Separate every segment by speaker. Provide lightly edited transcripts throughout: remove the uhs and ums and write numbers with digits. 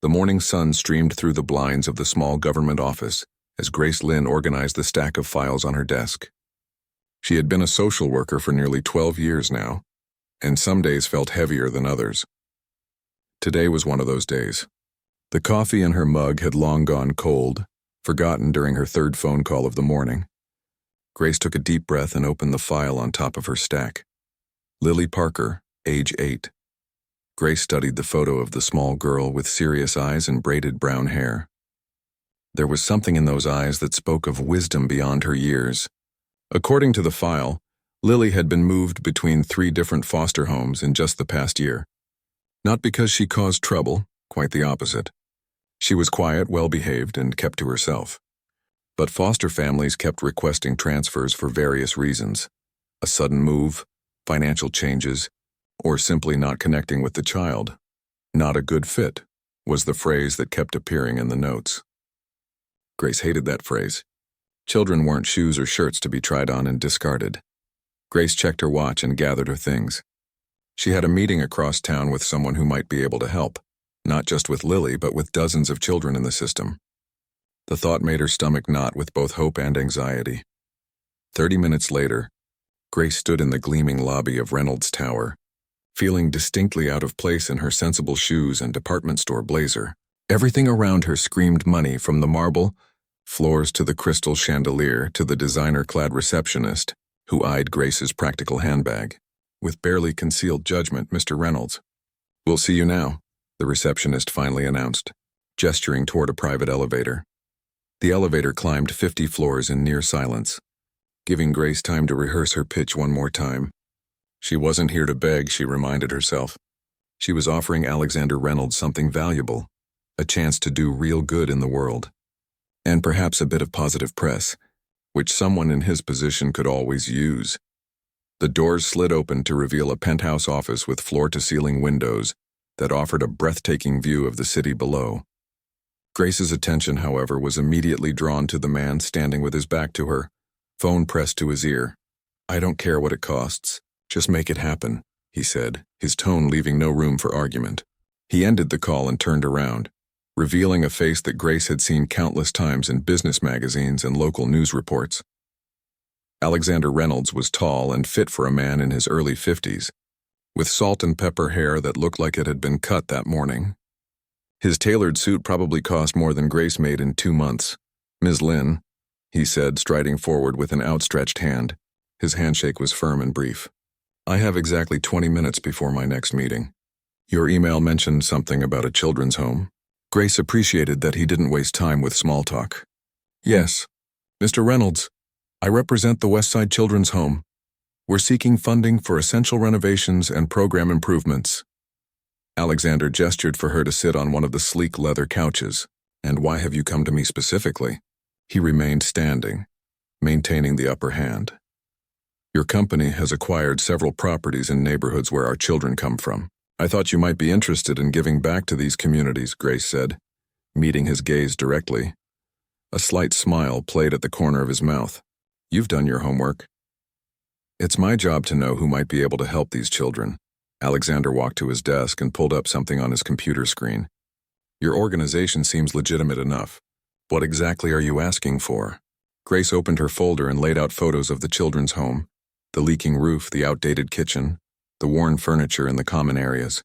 Speaker 1: The morning sun streamed through the blinds of the small government office as Grace Lynn organized the stack of files on her desk. She had been a social worker for nearly 12 years now, and some days felt heavier than others. Today was one of those days. The coffee in her mug had long gone cold, forgotten during her third phone call of the morning. Grace took a deep breath and opened the file on top of her stack. Lily Parker, age 8. Grace studied the photo of the small girl with serious eyes and braided brown hair. There was something in those eyes that spoke of wisdom beyond her years. According to the file, Lily had been moved between 3 different foster homes in just the past year. Not because she caused trouble, quite the opposite. She was quiet, well-behaved, and kept to herself. But foster families kept requesting transfers for various reasons: a sudden move, financial changes, or simply not connecting with the child. Not a good fit was the phrase that kept appearing in the notes. Grace hated that phrase. Children weren't shoes or shirts to be tried on and discarded. Grace checked her watch and gathered her things. She had a meeting across town with someone who might be able to help, not just with Lily, but with dozens of children in the system. The thought made her stomach knot with both hope and anxiety. 30 minutes later, Grace stood in the gleaming lobby of Reynolds Tower, feeling distinctly out of place in her sensible shoes and department store blazer. Everything around her screamed money, from the marble floors to the crystal chandelier to the designer-clad receptionist who eyed Grace's practical handbag. With barely concealed judgment, "Mr. Reynolds." "We'll see you now," the receptionist finally announced, gesturing toward a private elevator. The elevator climbed 50 floors in near silence, giving Grace time to rehearse her pitch one more time. She wasn't here to beg, she reminded herself. She was offering Alexander Reynolds something valuable, a chance to do real good in the world. And perhaps a bit of positive press, which someone in his position could always use. The doors slid open to reveal a penthouse office with floor-to-ceiling windows that offered a breathtaking view of the city below. Grace's attention, however, was immediately drawn to the man standing with his back to her, phone pressed to his ear. "I don't care what it costs. Just make it happen," he said, his tone leaving no room for argument. He ended the call and turned around, revealing a face that Grace had seen countless times in business magazines and local news reports. Alexander Reynolds was tall and fit for a man in his early 50s, with salt and pepper hair that looked like it had been cut that morning. His tailored suit probably cost more than Grace made in 2 months. "Ms. Lynn," he said, striding forward with an outstretched hand. His handshake was firm and brief. "I have exactly 20 minutes before my next meeting. Your email mentioned something about a children's home." Grace appreciated that he didn't waste time with small talk. "Yes, Mr. Reynolds, I represent the Westside Children's Home. We're seeking funding for essential renovations and program improvements." Alexander gestured for her to sit on one of the sleek leather couches. "And why have you come to me specifically?" He remained standing, maintaining the upper hand. "Your company has acquired several properties in neighborhoods where our children come from. I thought you might be interested in giving back to these communities," Grace said, meeting his gaze directly. A slight smile played at the corner of his mouth. "You've done your homework." "It's my job to know who might be able to help these children." Alexander walked to his desk and pulled up something on his computer screen. "Your organization seems legitimate enough. What exactly are you asking for?" Grace opened her folder and laid out photos of the children's home, the leaking roof, the outdated kitchen, the worn furniture in the common areas.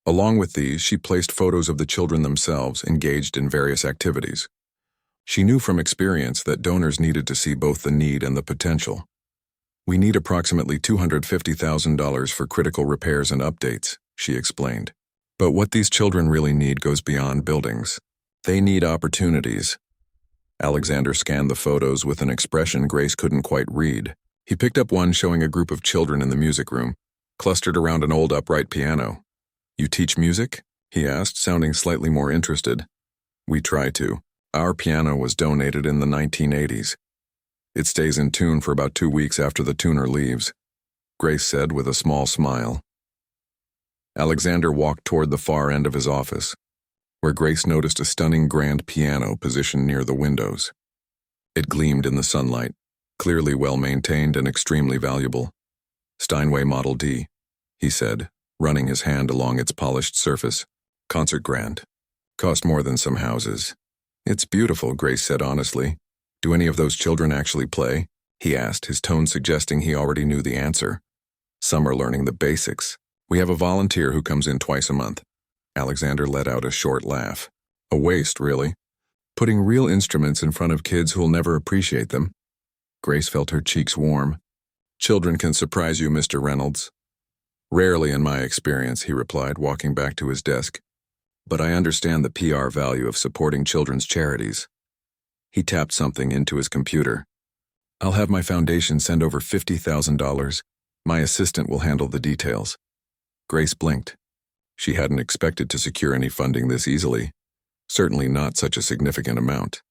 Speaker 1: Along with these, she placed photos of the children themselves engaged in various activities. She knew from experience that donors needed to see both the need and the potential. "We need approximately $250,000 for critical repairs and updates," she explained. "But what these children really need goes beyond buildings. They need opportunities." Alexander scanned the photos with an expression Grace couldn't quite read. He picked up one showing a group of children in the music room, clustered around an old upright piano. "You teach music?" he asked, sounding slightly more interested. "We try to. Our piano was donated in the 1980s. It stays in tune for about 2 weeks after the tuner leaves," Grace said with a small smile. Alexander walked toward the far end of his office, where Grace noticed a stunning grand piano positioned near the windows. It gleamed in the sunlight, clearly well-maintained and extremely valuable. "Steinway Model D," he said, running his hand along its polished surface. "Concert grand. Cost more than some houses. It's beautiful, Grace said honestly. Do any of those children actually play? He asked, his tone suggesting he already knew the answer. Some are learning the basics. We have a volunteer who comes in twice a month. Alexander let out a short laugh. A waste, really. Putting real instruments in front of kids who'll never appreciate them. Grace felt her cheeks warm. Children can surprise you, Mr. Reynolds. Rarely in my experience, he replied, walking back to his desk. But I understand the PR value of supporting children's charities. He tapped something into his computer. I'll have my foundation send over $50,000. My assistant will handle the details. Grace blinked. She hadn't expected to secure any funding this easily. Certainly not such a significant amount.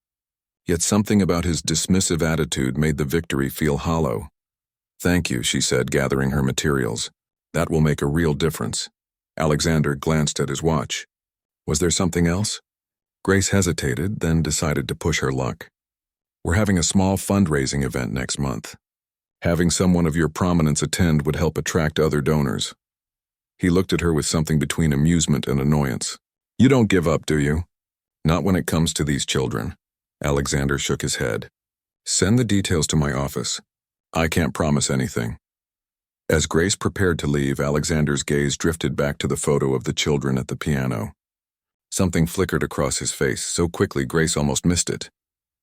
Speaker 1: Yet something about his dismissive attitude made the victory feel hollow. Thank you, she said, gathering her materials. That will make a real difference. Alexander glanced at his watch. Was there something else? Grace hesitated, then decided to push her luck. We're having a small fundraising event next month. Having someone of your prominence attend would help attract other donors. He looked at her with something between amusement and annoyance. You don't give up, do you? Not when it comes to these children. Alexander shook his head. Send the details to my office. I can't promise anything. As Grace prepared to leave, Alexander's gaze drifted back to the photo of the children at the piano. Something flickered across his face so quickly Grace almost missed it.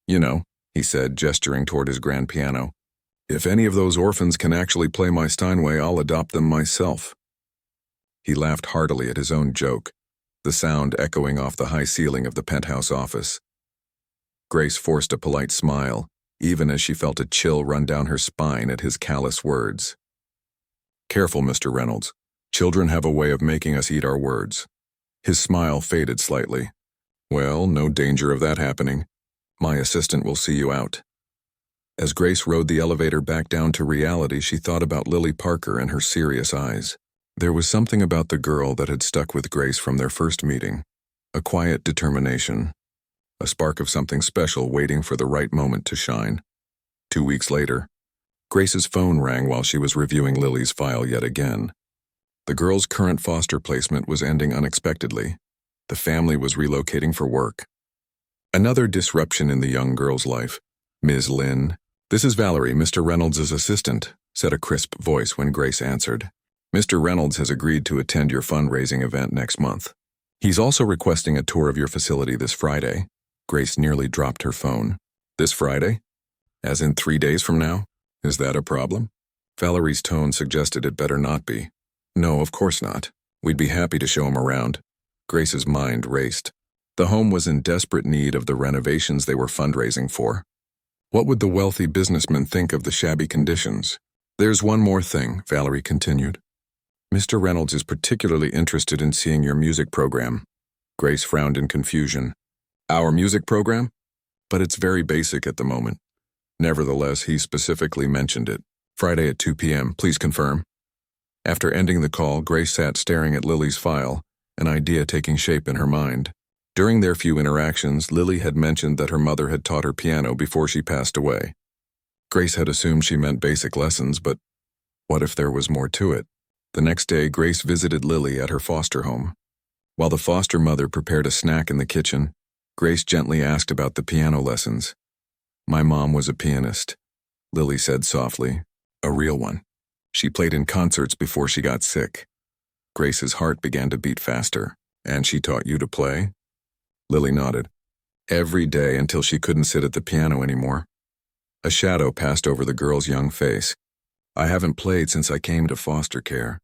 Speaker 1: You know, he said, gesturing toward his grand piano. If any of those orphans can actually play my Steinway, I'll adopt them myself. He laughed heartily at his own joke, the sound echoing off the high ceiling of the penthouse office. Grace forced a polite smile, even as she felt a chill run down her spine at his callous words. Careful, Mr. Reynolds. Children have a way of making us eat our words. His smile faded slightly. Well, no danger of that happening. My assistant will see you out. As Grace rode the elevator back down to reality, she thought about Lily Parker and her serious eyes. There was something about the girl that had stuck with Grace from their first meeting. A quiet determination. A spark of something special waiting for the right moment to shine. 2 weeks later, Grace's phone rang while she was reviewing Lily's file yet again. The girl's current foster placement was ending unexpectedly. The family was relocating for work. Another disruption in the young girl's life. Ms. Lynn. This is Valerie, Mr. Reynolds' assistant, said a crisp voice when Grace answered. Mr. Reynolds has agreed to attend your fundraising event next month. He's also requesting a tour of your facility this Friday. Grace nearly dropped her phone. This Friday? As in 3 days from now? Is that a problem? Valerie's tone suggested it better not be. No, of course not. We'd be happy to show him around. Grace's mind raced. The home was in desperate need of the renovations they were fundraising for. What would the wealthy businessman think of the shabby conditions? There's one more thing, Valerie continued. Mr. Reynolds is particularly interested in seeing your music program. Grace frowned in confusion. Our music program? But it's very basic at the moment. Nevertheless, he specifically mentioned it. Friday at 2 p.m., please confirm. After ending the call, Grace sat staring at Lily's file, an idea taking shape in her mind. During their few interactions, Lily had mentioned that her mother had taught her piano before she passed away. Grace had assumed she meant basic lessons, but what if there was more to it? The next day, Grace visited Lily at her foster home. While the foster mother prepared a snack in the kitchen, Grace gently asked about the piano lessons. My mom was a pianist, Lily said softly. A real one. She played in concerts before she got sick. Grace's heart began to beat faster. And she taught you to play? Lily nodded. Every day until she couldn't sit at the piano anymore. A shadow passed over the girl's young face. I haven't played since I came to foster care.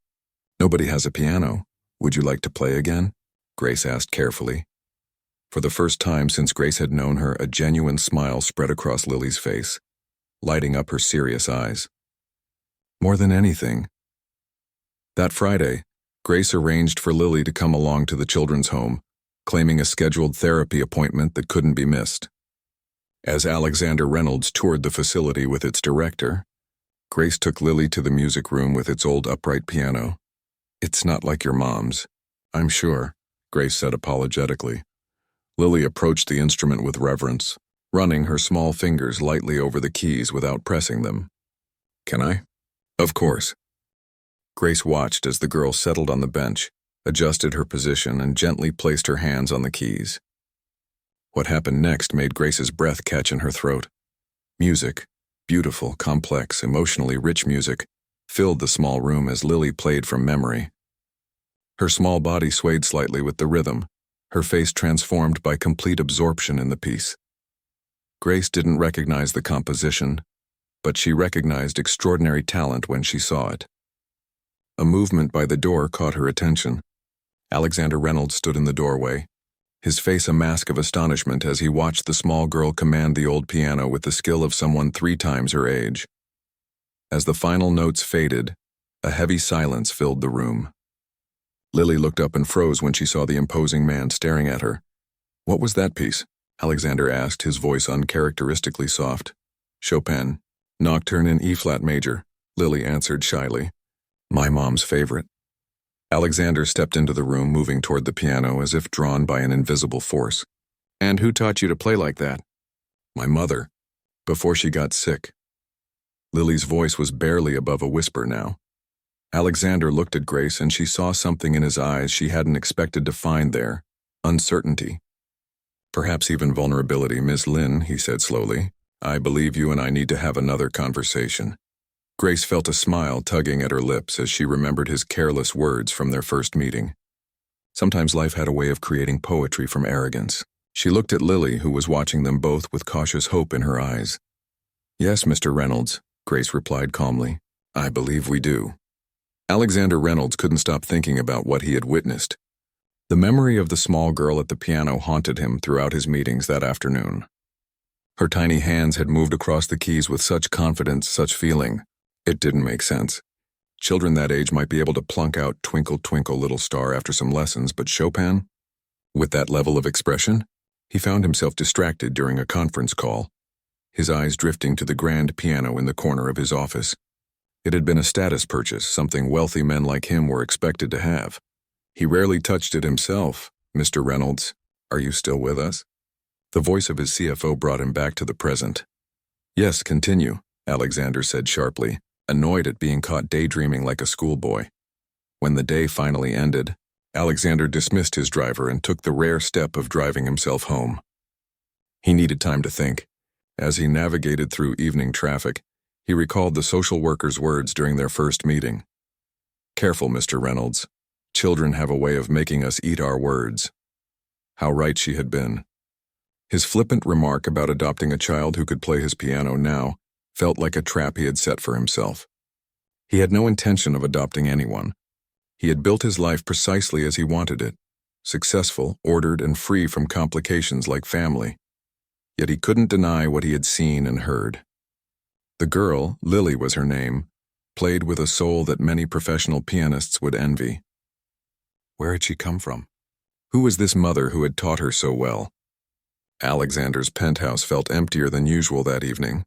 Speaker 1: Nobody has a piano. Would you like to play again? Grace asked carefully. For the first time since Grace had known her, a genuine smile spread across Lily's face, lighting up her serious eyes. More than anything. That Friday, Grace arranged for Lily to come along to the children's home, claiming a scheduled therapy appointment that couldn't be missed. As Alexander Reynolds toured the facility with its director, Grace took Lily to the music room with its old upright piano. It's not like your mom's, I'm sure, Grace said apologetically. Lily approached the instrument with reverence, running her small fingers lightly over the keys without pressing them. Can I? Of course. Grace watched as the girl settled on the bench, adjusted her position, and gently placed her hands on the keys. What happened next made Grace's breath catch in her throat. Music, beautiful, complex, emotionally rich music, filled the small room as Lily played from memory. Her small body swayed slightly with the rhythm, her face transformed by complete absorption in the piece. Grace didn't recognize the composition, but she recognized extraordinary talent when she saw it. A movement by the door caught her attention. Alexander Reynolds stood in the doorway, his face a mask of astonishment as he watched the small girl command the old piano with the skill of someone 3 times her age. As the final notes faded, a heavy silence filled the room. Lily looked up and froze when she saw the imposing man staring at her. "What was that piece?" Alexander asked, his voice uncharacteristically soft. "Chopin, Nocturne in E-flat major," Lily answered shyly. "My mom's favorite." Alexander stepped into the room, moving toward the piano as if drawn by an invisible force. "And who taught you to play like that?" "My mother, before she got sick." Lily's voice was barely above a whisper now. Alexander looked at Grace and she saw something in his eyes she hadn't expected to find there. Uncertainty. "Perhaps even vulnerability, Miss Lynn," he said slowly. "I believe you and I need to have another conversation." Grace felt a smile tugging at her lips as she remembered his careless words from their first meeting. Sometimes life had a way of creating poetry from arrogance. She looked at Lily, who was watching them both with cautious hope in her eyes. "Yes, Mr. Reynolds," Grace replied calmly. "I believe we do." Alexander Reynolds couldn't stop thinking about what he had witnessed. The memory of the small girl at the piano haunted him throughout his meetings that afternoon. Her tiny hands had moved across the keys with such confidence, such feeling. It didn't make sense. Children that age might be able to plunk out "Twinkle, Twinkle, Little Star" after some lessons, but Chopin? With that level of expression? He found himself distracted during a conference call, his eyes drifting to the grand piano in the corner of his office. It had been a status purchase, something wealthy men like him were expected to have. He rarely touched it himself. "Mr. Reynolds, are you still with us?" The voice of his CFO brought him back to the present. "Yes, continue," Alexander said sharply, annoyed at being caught daydreaming like a schoolboy. When the day finally ended, Alexander dismissed his driver and took the rare step of driving himself home. He needed time to think. As he navigated through evening traffic, he recalled the social worker's words during their first meeting. "Careful, Mr. Reynolds. Children have a way of making us eat our words." How right she had been. His flippant remark about adopting a child who could play his piano now felt like a trap he had set for himself. He had no intention of adopting anyone. He had built his life precisely as he wanted it, successful, ordered, and free from complications like family. Yet he couldn't deny what he had seen and heard. The girl, Lily was her name, played with a soul that many professional pianists would envy. Where had she come from? Who was this mother who had taught her so well? Alexander's penthouse felt emptier than usual that evening.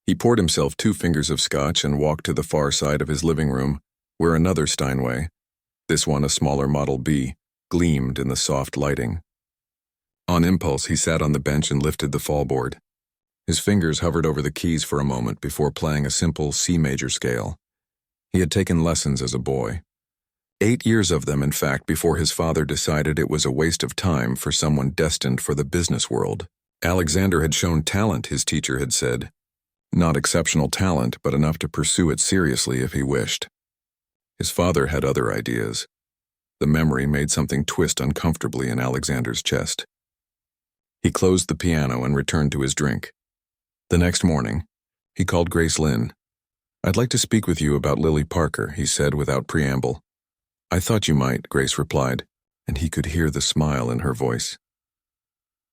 Speaker 1: He poured himself 2 fingers of scotch and walked to the far side of his living room, where another Steinway, this one a smaller Model B, gleamed in the soft lighting. On impulse, he sat on the bench and lifted the fallboard. His fingers hovered over the keys for a moment before playing a simple C major scale. He had taken lessons as a boy. 8 years of them, in fact, before his father decided it was a waste of time for someone destined for the business world. Alexander had shown talent, his teacher had said. Not exceptional talent, but enough to pursue it seriously if he wished. His father had other ideas. The memory made something twist uncomfortably in Alexander's chest. He closed the piano and returned to his drink. The next morning, he called Grace Lynn. "I'd like to speak with you about Lily Parker," he said without preamble. "I thought you might," Grace replied, and he could hear the smile in her voice.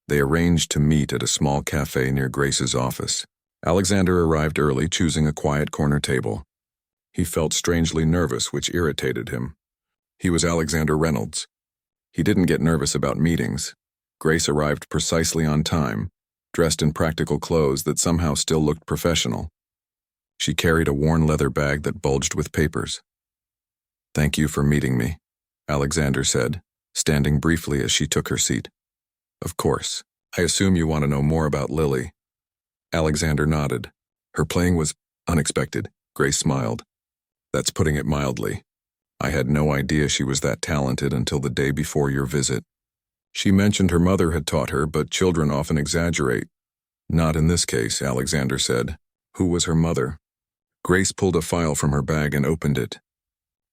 Speaker 1: They arranged to meet at a small cafe near Grace's office. Alexander arrived early, choosing a quiet corner table. He felt strangely nervous, which irritated him. He was Alexander Reynolds. He didn't get nervous about meetings. Grace arrived precisely on time, dressed in practical clothes that somehow still looked professional. She carried a worn leather bag that bulged with papers. "Thank you for meeting me," Alexander said, standing briefly as she took her seat. "Of course. I assume you want to know more about Lily." Alexander nodded. "Her playing was unexpected," Grace smiled. "That's putting it mildly." I had no idea she was that talented until the day before your visit. She mentioned her mother had taught her, but children often exaggerate. Not in this case, Alexander said. Who was her mother? Grace pulled a file from her bag and opened it.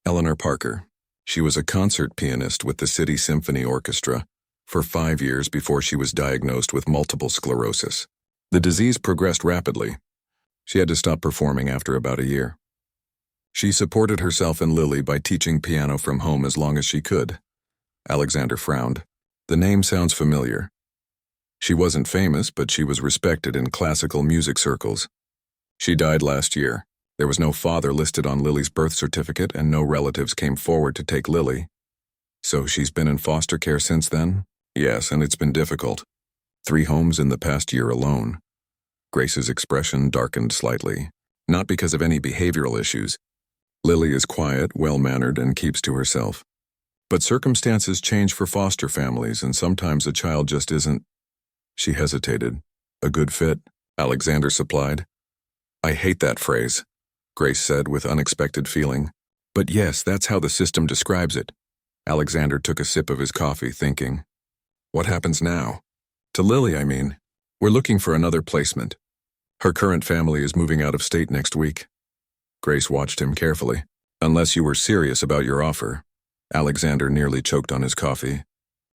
Speaker 1: Eleanor Parker. She was a concert pianist with the City Symphony Orchestra for 5 years before she was diagnosed with multiple sclerosis. The disease progressed rapidly. She had to stop performing after about a year. She supported herself and Lily by teaching piano from home as long as she could. Alexander frowned. The name sounds familiar. She wasn't famous, but she was respected in classical music circles. She died last year. There was no father listed on Lily's birth certificate, and no relatives came forward to take Lily. So she's been in foster care since then? Yes, and it's been difficult. 3 homes in the past year alone. Grace's expression darkened slightly. Not because of any behavioral issues. Lily is quiet, well-mannered, and keeps to herself. But circumstances change for foster families, and sometimes a child just isn't. She hesitated. A good fit, Alexander supplied. I hate that phrase, Grace said with unexpected feeling. But yes, that's how the system describes it. Alexander took a sip of his coffee, thinking. What happens now? To Lily, I mean. We're looking for another placement. Her current family is moving out of state next week. Grace watched him carefully. Unless you were serious about your offer. Alexander nearly choked on his coffee.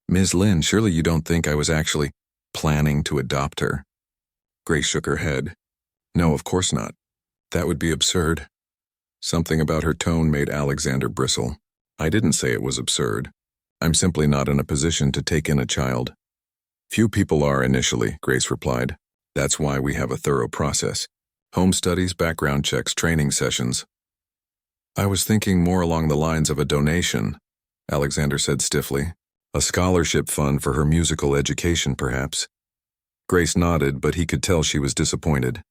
Speaker 1: Ms. Lynn, surely you don't think I was actually planning to adopt her? Grace shook her head. No, of course not. That would be absurd. Something about her tone made Alexander bristle. I didn't say it was absurd. I'm simply not in a position to take in a child. Few people are initially, Grace replied. That's why we have a thorough process. Home studies, background checks, training sessions. I was thinking more along the lines of a donation, Alexander said stiffly. A scholarship fund for her musical education, perhaps. Grace nodded, but he could tell she was disappointed.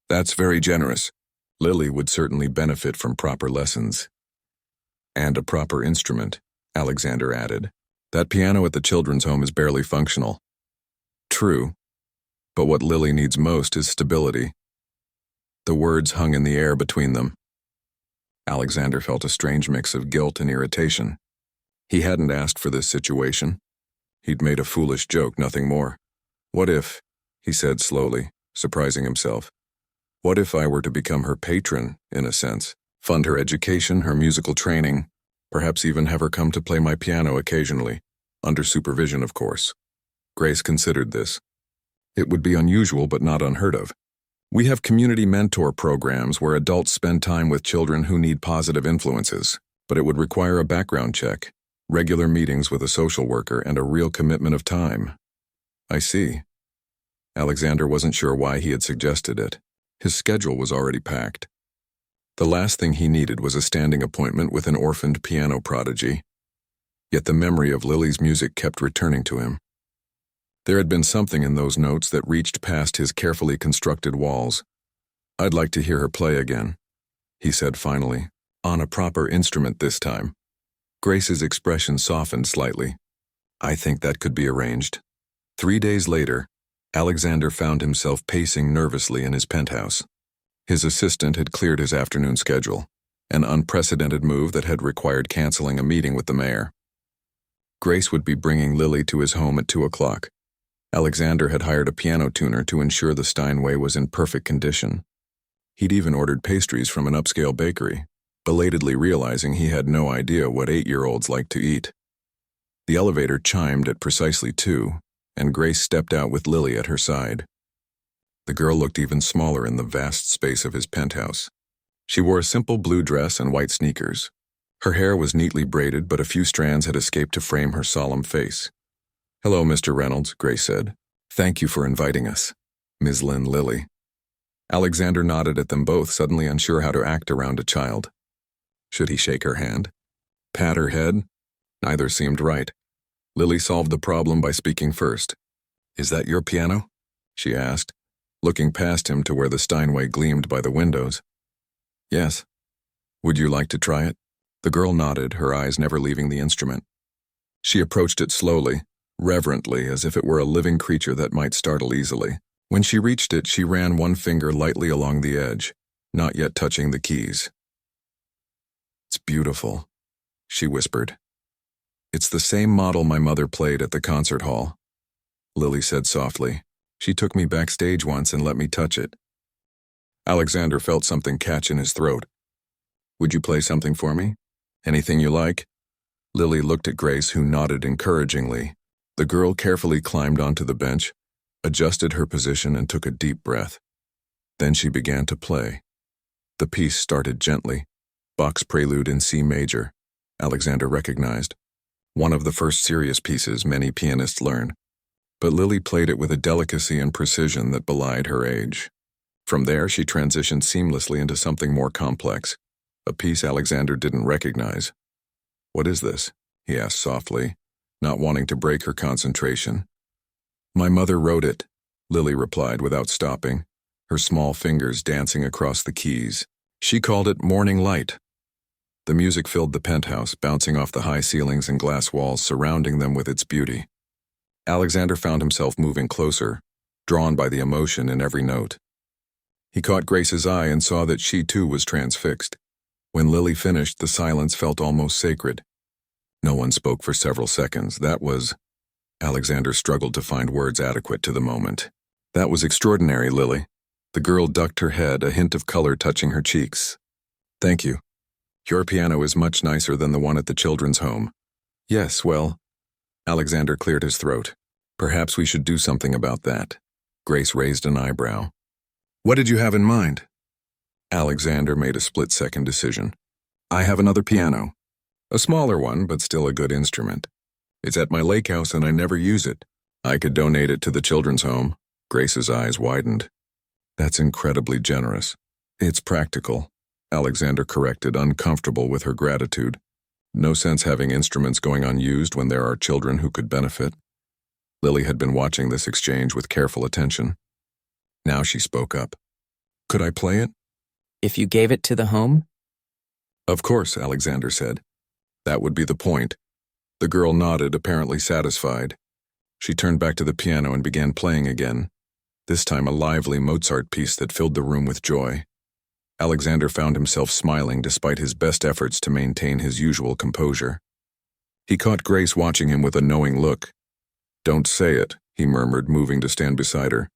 Speaker 1: That's very generous. Lily would certainly benefit from proper lessons. And a proper instrument, Alexander added. That piano at the children's home is barely functional. True. But what Lily needs most is stability. The words hung in the air between them. Alexander felt a strange mix of guilt and irritation. He hadn't asked for this situation. He'd made a foolish joke, nothing more. What if, he said slowly, surprising himself, what if I were to become her patron, in a sense, fund her education, her musical training, perhaps even have her come to play my piano occasionally, under supervision, of course. Grace considered this. It would be unusual but not unheard of. We have community mentor programs where adults spend time with children who need positive influences, but it would require a background check, regular meetings with a social worker, and a real commitment of time. I see. Alexander wasn't sure why he had suggested it. His schedule was already packed. The last thing he needed was a standing appointment with an orphaned piano prodigy. Yet the memory of Lily's music kept returning to him. There had been something in those notes that reached past his carefully constructed walls. I'd like to hear her play again, he said finally, on a proper instrument this time. Grace's expression softened slightly. I think that could be arranged. 3 days later, Alexander found himself pacing nervously in his penthouse. His assistant had cleared his afternoon schedule, an unprecedented move that had required canceling a meeting with the mayor. Grace would be bringing Lily to his home at 2 o'clock. Alexander had hired a piano tuner to ensure the Steinway was in perfect condition. He'd even ordered pastries from an upscale bakery, belatedly realizing he had no idea what 8-year-olds like to eat. The elevator chimed at precisely 2, and Grace stepped out with Lily at her side. The girl looked even smaller in the vast space of his penthouse. She wore a simple blue dress and white sneakers. Her hair was neatly braided, but a few strands had escaped to frame her solemn face. Hello, Mr. Reynolds, Grace said. Thank you for inviting us. Ms. Lynn Lily. Alexander nodded at them both, suddenly unsure how to act around a child. Should he shake her hand? Pat her head? Neither seemed right. Lily solved the problem by speaking first. Is that your piano? She asked, looking past him to where the Steinway gleamed by the windows. Yes. Would you like to try it? The girl nodded, her eyes never leaving the instrument. She approached it slowly, reverently, as if it were a living creature that might startle easily. When she reached it, she ran one finger lightly along the edge, not yet touching the keys. It's beautiful, she whispered. It's the same model my mother played at the concert hall, Lily said softly. She took me backstage once and let me touch it. Alexander felt something catch in his throat. Would you play something for me? Anything you like? Lily looked at Grace, who nodded encouragingly. The girl carefully climbed onto the bench, adjusted her position, and took a deep breath. Then she began to play. The piece started gently. Bach's Prelude in C major, Alexander recognized. One of the first serious pieces many pianists learn. But Lily played it with a delicacy and precision that belied her age. From there, she transitioned seamlessly into something more complex, a piece Alexander didn't recognize. What is this? He asked softly, not wanting to break her concentration. My mother wrote it, Lily replied without stopping, her small fingers dancing across the keys. She called it Morning Light. The music filled the penthouse, bouncing off the high ceilings and glass walls surrounding them with its beauty. Alexander found himself moving closer, drawn by the emotion in every note. He caught Grace's eye and saw that she too was transfixed. When Lily finished, the silence felt almost sacred. No one spoke for several seconds. Alexander struggled to find words adequate to the moment. That was extraordinary, Lily. The girl ducked her head, a hint of color touching her cheeks. Thank you. Your piano is much nicer than the one at the children's home. Yes, well, Alexander cleared his throat. Perhaps we should do something about that. Grace raised an eyebrow. What did you have in mind? Alexander made a split-second decision. I have another piano. A smaller one, but still a good instrument. It's at my lake house and I never use it. I could donate it to the children's home. Grace's eyes widened. That's incredibly generous. It's practical, Alexander corrected, uncomfortable with her gratitude. No sense having instruments going unused when there are children who could benefit. Lily had been watching this exchange with careful attention. Now she spoke up. Could I play it?
Speaker 2: If you gave it to the home?
Speaker 1: Of course, Alexander said. That would be the point. The girl nodded, apparently satisfied. She turned back to the piano and began playing again, this time a lively Mozart piece that filled the room with joy. Alexander found himself smiling despite his best efforts to maintain his usual composure. He caught Grace watching him with a knowing look. Don't say it, he murmured, moving to stand beside her.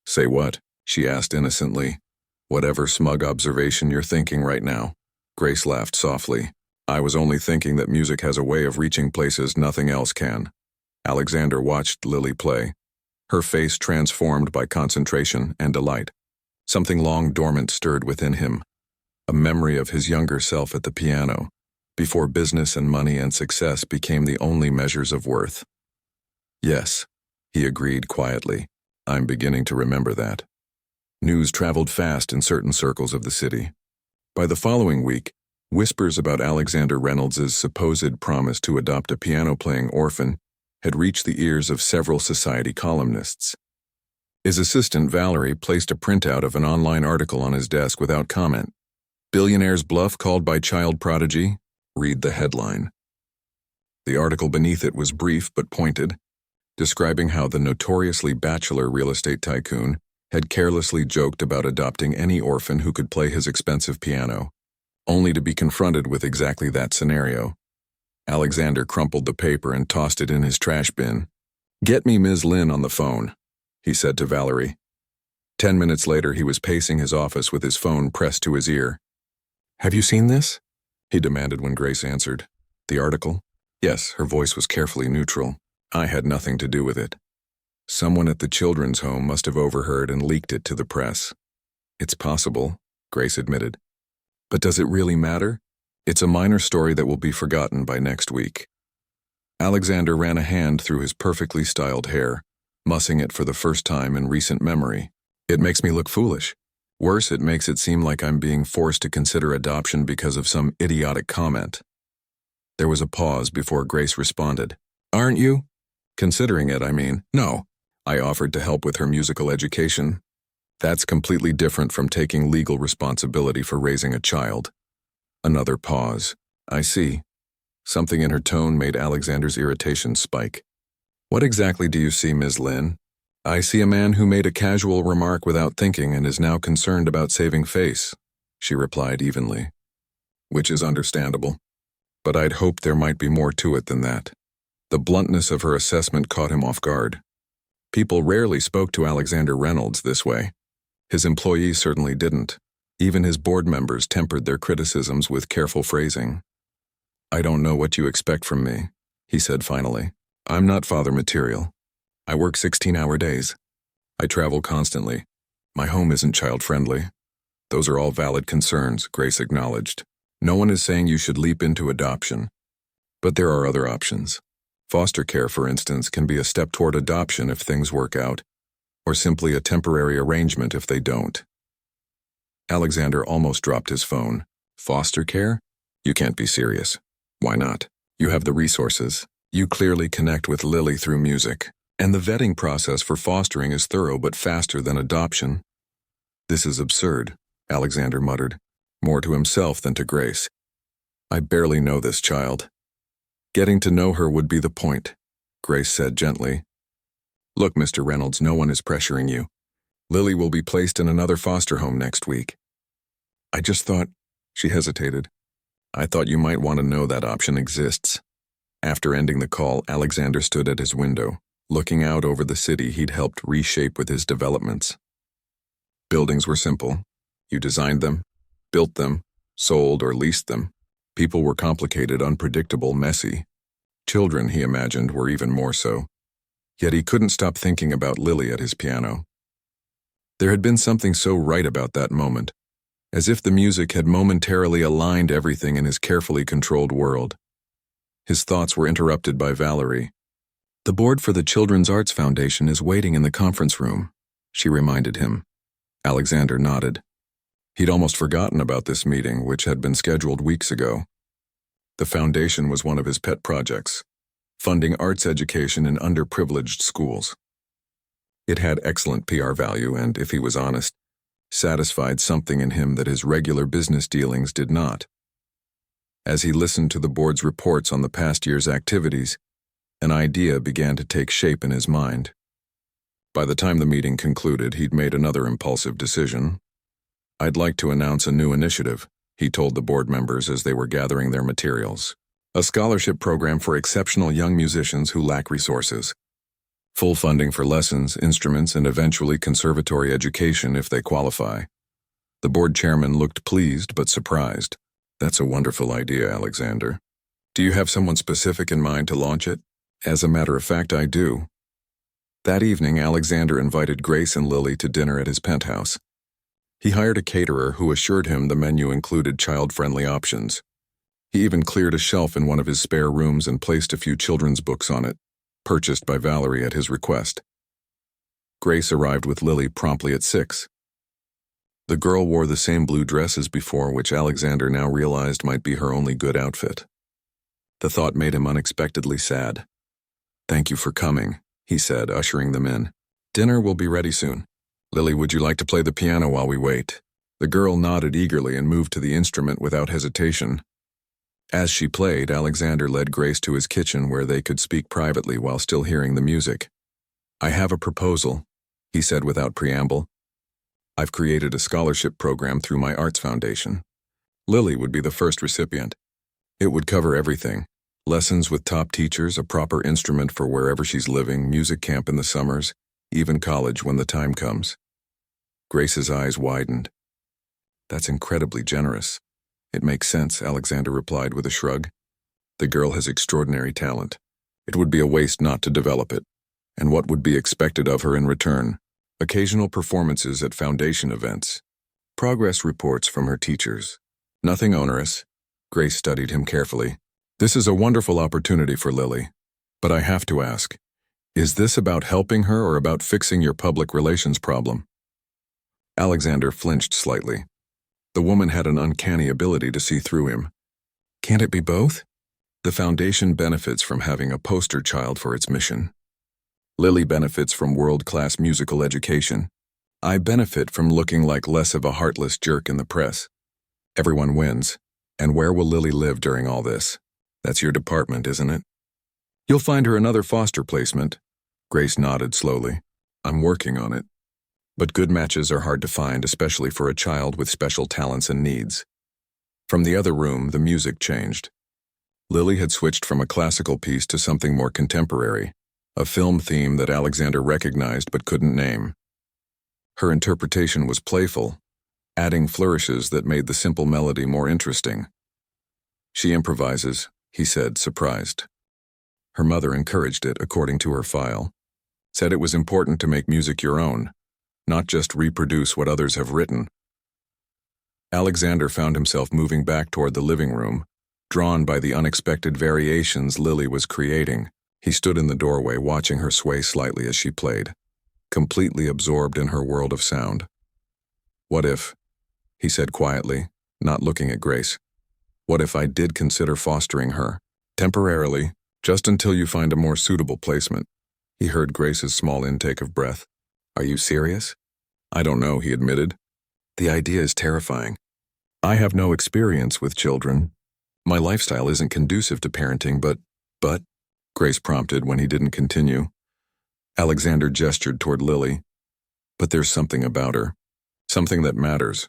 Speaker 1: Say what? She asked innocently. Whatever smug observation you're thinking right now. Grace laughed softly. I was only thinking that music has a way of reaching places nothing else can. Alexander watched Lily play, her face transformed by concentration and delight. Something long dormant stirred within him, a memory of his younger self at the piano, before business and money and success became the only measures of worth. Yes, he agreed quietly. I'm beginning to remember that. News traveled fast in certain circles of the city. By the following week, whispers about Alexander Reynolds's supposed promise to adopt a piano-playing orphan had reached the ears of several society columnists. His assistant, Valerie, placed a printout of an online article on his desk without comment. Billionaire's bluff called by child prodigy? Read the headline. The article beneath it was brief but pointed, describing how the notoriously bachelor real estate tycoon had carelessly joked about adopting any orphan who could play his expensive piano, only to be confronted with exactly that scenario. Alexander crumpled the paper and tossed it in his trash bin. Get me Ms. Lynn on the phone, he said to Valerie. 10 minutes later, he was pacing his office with his phone pressed to his ear. Have you seen this? He demanded when Grace answered. The article? Yes, her voice was carefully neutral. I had nothing to do with it. Someone at the children's home must have overheard and leaked it to the press. It's possible, Grace admitted. But does it really matter? It's a minor story that will be forgotten by next week. Alexander ran a hand through his perfectly styled hair, mussing it for the first time in recent memory. It makes me look foolish. Worse, it makes it seem like I'm being forced to consider adoption because of some idiotic comment. There was a pause before Grace responded. Aren't you? Considering it, I mean. No. I offered to help with her musical education. That's completely different from taking legal responsibility for raising a child. Another pause. I see. Something in her tone made Alexander's irritation spike. What exactly do you see, Ms. Lynn? I see a man who made a casual remark without thinking and is now concerned about saving face, she replied evenly. Which is understandable. but I'd hoped there might be more to it than that. The bluntness of her assessment caught him off guard. People rarely spoke to Alexander Reynolds this way. His employees certainly didn't. Even his board members tempered their criticisms with careful phrasing. "I don't know what you expect from me," he said finally. "I'm not father material. I work 16-hour days. I travel constantly. My home isn't child-friendly." "Those are all valid concerns," Grace acknowledged. "No one is saying you should leap into adoption. But there are other options. Foster care, for instance, can be a step toward adoption if things work out, or simply a temporary arrangement if they don't." Alexander almost dropped his phone. "Foster care? You can't be serious." "Why not? You have the resources. You clearly connect with Lily through music. And the vetting process for fostering is thorough but faster than adoption." "This is absurd," Alexander muttered, more to himself than to Grace. "I barely know this child." "Getting to know her would be the point," Grace said gently. "Look, Mr. Reynolds, no one is pressuring you. Lily will be placed in another foster home next week." "I just thought," she hesitated, "I thought you might want to know that option exists." After ending the call, Alexander stood at his window, looking out over the city he'd helped reshape with his developments. Buildings were simple. You designed them, built them, sold or leased them. People were complicated, unpredictable, messy. Children, he imagined, were even more so. Yet he couldn't stop thinking about Lily at his piano. There had been something so right about that moment, as if the music had momentarily aligned everything in his carefully controlled world. His thoughts were interrupted by Valerie. "The board for the Children's Arts Foundation is waiting in the conference room," she reminded him. Alexander nodded. He'd almost forgotten about this meeting, which had been scheduled weeks ago. The foundation was one of his pet projects, funding arts education in underprivileged schools. It had excellent PR value and, if he was honest, satisfied something in him that his regular business dealings did not. As he listened to the board's reports on the past year's activities, an idea began to take shape in his mind. By the time the meeting concluded, he'd made another impulsive decision. "I'd like to announce a new initiative," he told the board members as they were gathering their materials. "A scholarship program for exceptional young musicians who lack resources. Full funding for lessons, instruments, and eventually conservatory education if they qualify." The board chairman looked pleased but surprised. "That's a wonderful idea, Alexander. Do you have someone specific in mind to launch it?" "As a matter of fact, I do." That evening, Alexander invited Grace and Lily to dinner at his penthouse. He hired a caterer who assured him the menu included child-friendly options. He even cleared a shelf in one of his spare rooms and placed a few children's books on it, purchased by Valerie at his request. Grace arrived with Lily promptly at 6. The girl wore the same blue dress as before, which Alexander now realized might be her only good outfit. The thought made him unexpectedly sad. "Thank you for coming," he said, ushering them in. "Dinner will be ready soon. Lily, would you like to play the piano while we wait?" The girl nodded eagerly and moved to the instrument without hesitation. As she played, Alexander led Grace to his kitchen where they could speak privately while still hearing the music. "I have a proposal," he said without preamble. "I've created a scholarship program through my arts foundation. Lily would be the first recipient. It would cover everything. Lessons with top teachers, a proper instrument for wherever she's living, music camp in the summers, even college when the time comes." Grace's eyes widened. "That's incredibly generous." "It makes sense," Alexander replied with a shrug. "The girl has extraordinary talent. It would be a waste not to develop it. And what would be expected of her in return? Occasional performances at foundation events. Progress reports from her teachers. Nothing onerous." Grace studied him carefully. "This is a wonderful opportunity for Lily. But I have to ask, is this about helping her or about fixing your public relations problem?" Alexander flinched slightly. The woman had an uncanny ability to see through him. "Can't it be both?" "The foundation benefits from having a poster child for its mission. Lily benefits from world-class musical education. I benefit from looking like less of a heartless jerk in the press. Everyone wins. And where will Lily live during all this? That's your department, isn't it?" "You'll find her another foster placement." Grace nodded slowly. "I'm working on it. But good matches are hard to find, especially for a child with special talents and needs." From the other room, the music changed. Lily had switched from a classical piece to something more contemporary, a film theme that Alexander recognized but couldn't name. Her interpretation was playful, adding flourishes that made the simple melody more interesting. "She improvises," he said, surprised. Her mother encouraged it, according to her file. Said it was important to make music your own, not just reproduce what others have written. Alexander found himself moving back toward the living room, drawn by the unexpected variations Lily was creating. He stood in the doorway, watching her sway slightly as she played, completely absorbed in her world of sound. "What if," he said quietly, not looking at Grace, "what if I did consider fostering her, temporarily, just until you find a more suitable placement?" He heard Grace's small intake of breath. "Are you serious?" "I don't know," he admitted. "The idea is terrifying. I have no experience with children. My lifestyle isn't conducive to parenting, but, Grace prompted when he didn't continue. Alexander gestured toward Lily. "But there's something about her. Something that matters."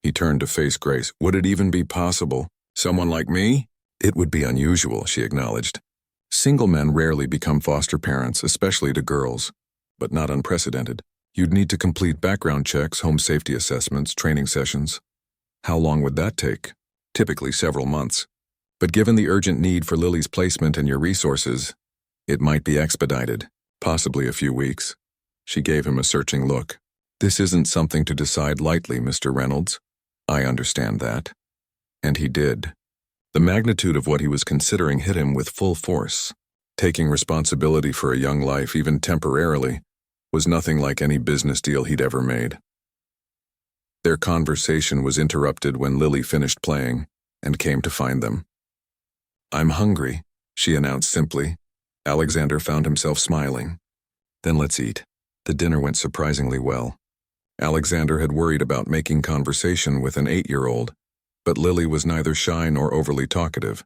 Speaker 1: He turned to face Grace. "Would it even be possible? Someone like me?" "It would be unusual," she acknowledged. "Single men rarely become foster parents, especially to girls, but not unprecedented. You'd need to complete background checks, home safety assessments, training sessions. How long would that take? Typically several months. But given the urgent need for Lily's placement and your resources, it might be expedited, possibly a few weeks." She gave him a searching look. "This isn't something to decide lightly, Mr. Reynolds. I understand that." And he did. The magnitude of what he was considering hit him with full force. Taking responsibility for a young life, even temporarily, was nothing like any business deal he'd ever made. Their conversation was interrupted when Lily finished playing and came to find them. "I'm hungry," she announced simply. Alexander found himself smiling. "Then let's eat." The dinner went surprisingly well. Alexander had worried about making conversation with an 8-year-old, but Lily was neither shy nor overly talkative.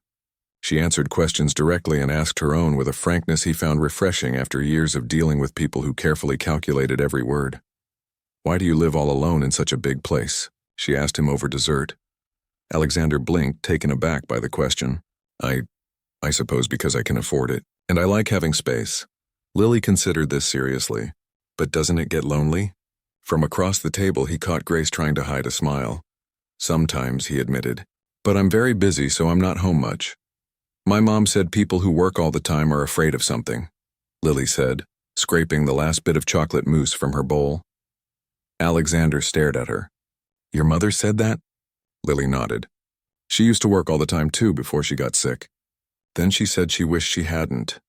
Speaker 1: She answered questions directly and asked her own with a frankness he found refreshing after years of dealing with people who carefully calculated every word. "Why do you live all alone in such a big place?" she asked him over dessert. Alexander blinked, taken aback by the question. I suppose because I can afford it, and I like having space." Lily considered this seriously. "But doesn't it get lonely?" From across the table he caught Grace trying to hide a smile. "Sometimes," he admitted. "But I'm very busy, so I'm not home much." "My mom said people who work all the time are afraid of something," Lily said, scraping the last bit of chocolate mousse from her bowl. Alexander stared at her. "Your mother said that?" Lily nodded. "She used to work all the time too before she got sick. Then she said she wished she hadn't."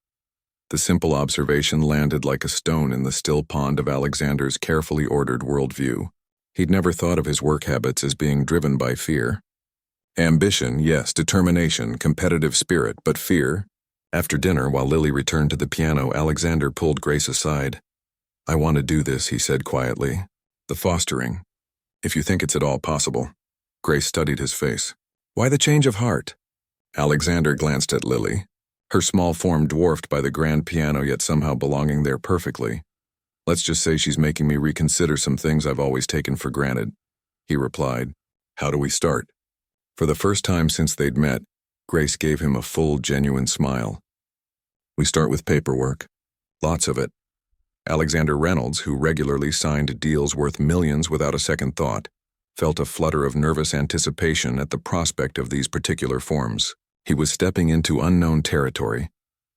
Speaker 1: The simple observation landed like a stone in the still pond of Alexander's carefully ordered worldview. He'd never thought of his work habits as being driven by fear. Ambition, yes, determination, competitive spirit, but fear? After dinner, while Lily returned to the piano, Alexander pulled Grace aside. "I want to do this," he said quietly. "The fostering. If you think it's at all possible." Grace studied his face. "Why the change of heart?" Alexander glanced at Lily, her small form dwarfed by the grand piano yet somehow belonging there perfectly. "Let's just say she's making me reconsider some things I've always taken for granted," he replied. "How do we start?" For the first time since they'd met, Grace gave him a full, genuine smile. "We start with paperwork. Lots of it." Alexander Reynolds, who regularly signed deals worth millions without a second thought, felt a flutter of nervous anticipation at the prospect of these particular forms. He was stepping into unknown territory,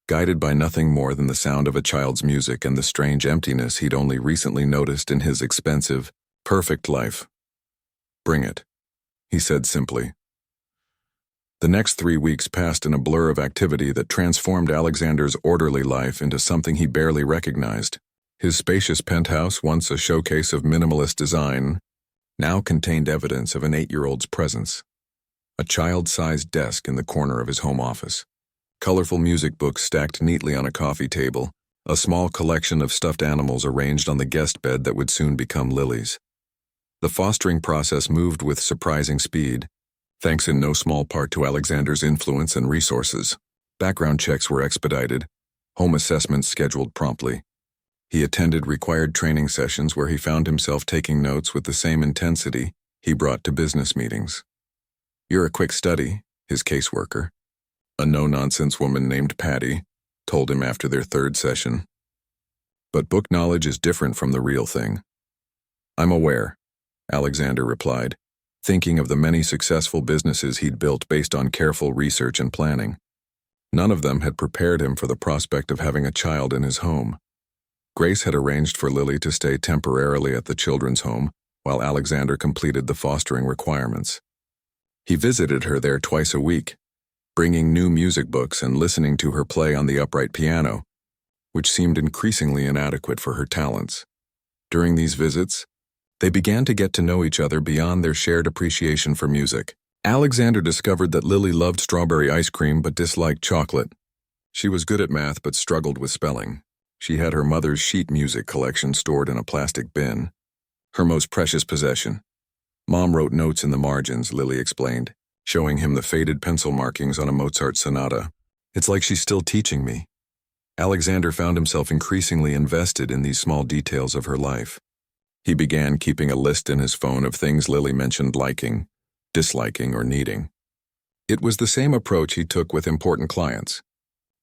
Speaker 1: guided by nothing more than the sound of a child's music and the strange emptiness he'd only recently noticed in his expensive, perfect life. "Bring it," he said simply. The next 3 weeks passed in a blur of activity that transformed Alexander's orderly life into something he barely recognized. His spacious penthouse, once a showcase of minimalist design, now contained evidence of an 8-year-old's presence. A child-sized desk in the corner of his home office. Colorful music books stacked neatly on a coffee table. A small collection of stuffed animals arranged on the guest bed that would soon become Lily's. The fostering process moved with surprising speed, thanks in no small part to Alexander's influence and resources. Background checks were expedited, home assessments scheduled promptly. He attended required training sessions where he found himself taking notes with the same intensity he brought to business meetings. "You're a quick study," his caseworker, a no-nonsense woman named Patty told him after their third session. But book knowledge is different from the real thing. I'm aware, Alexander replied, thinking of the many successful businesses he'd built based on careful research and planning. None of them had prepared him for the prospect of having a child in his home. Grace had arranged for Lily to stay temporarily at the children's home while Alexander completed the fostering requirements. He visited her there twice a week, bringing new music books and listening to her play on the upright piano, which seemed increasingly inadequate for her talents. During these visits, they began to get to know each other beyond their shared appreciation for music. Alexander discovered that Lily loved strawberry ice cream but disliked chocolate. She was good at math but struggled with spelling. She had her mother's sheet music collection stored in a plastic bin, her most precious possession. Mom wrote notes in the margins, Lily explained, showing him the faded pencil markings on a Mozart sonata. It's like she's still teaching me. Alexander found himself increasingly invested in these small details of her life. He began keeping a list in his phone of things Lily mentioned liking, disliking, or needing. It was the same approach he took with important clients,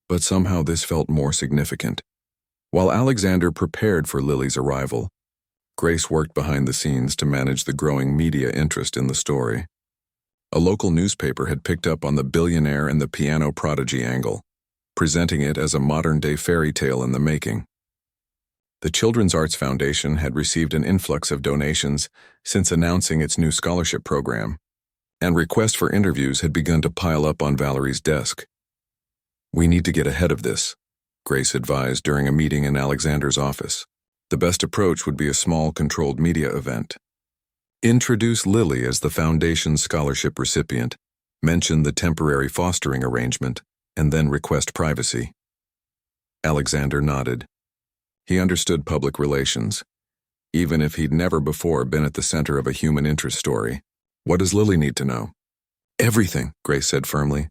Speaker 1: but somehow this felt more significant. While Alexander prepared for Lily's arrival, Grace worked behind the scenes to manage the growing media interest in the story. A local newspaper had picked up on the billionaire and the piano prodigy angle, presenting it as a modern-day fairy tale in the making. The Children's Arts Foundation had received an influx of donations since announcing its new scholarship program, and requests for interviews had begun to pile up on Valerie's desk. We need to get ahead of this, Grace advised during a meeting in Alexander's office. The best approach would be a small, controlled media event. Introduce Lily as the Foundation's scholarship recipient, mention the temporary fostering arrangement, and then request privacy. Alexander nodded. He understood public relations, even if he'd never before been at the center of a human interest story. What does Lily need to know? Everything, Grace said firmly.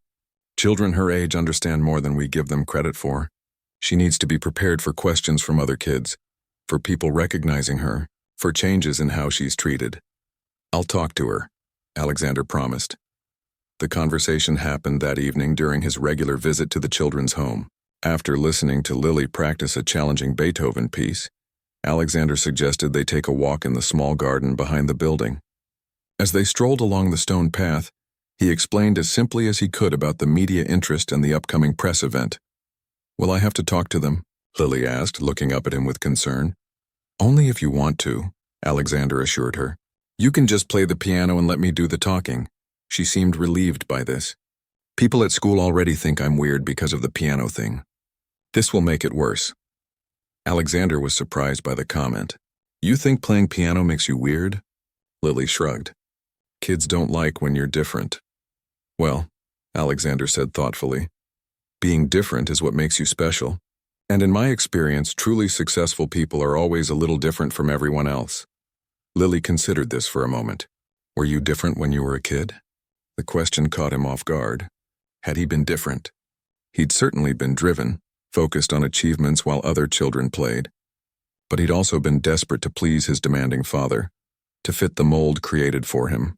Speaker 1: Children her age understand more than we give them credit for. She needs to be prepared for questions from other kids, for people recognizing her, for changes in how she's treated. I'll talk to her, Alexander promised. The conversation happened that evening during his regular visit to the children's home. After listening to Lily practice a challenging Beethoven piece, Alexander suggested they take a walk in the small garden behind the building. As they strolled along the stone path, he explained as simply as he could about the media interest and the upcoming press event. Will I have to talk to them? Lily asked, looking up at him with concern. Only if you want to, Alexander assured her. You can just play the piano and let me do the talking. She seemed relieved by this. People at school already think I'm weird because of the piano thing. This will make it worse. Alexander was surprised by the comment. You think playing piano makes you weird? Lily shrugged. Kids don't like when you're different. Well, Alexander said thoughtfully, being different is what makes you special. And in my experience, truly successful people are always a little different from everyone else. Lily considered this for a moment. Were you different when you were a kid? The question caught him off guard. Had he been different? He'd certainly been driven, focused on achievements while other children played. But he'd also been desperate to please his demanding father, to fit the mold created for him.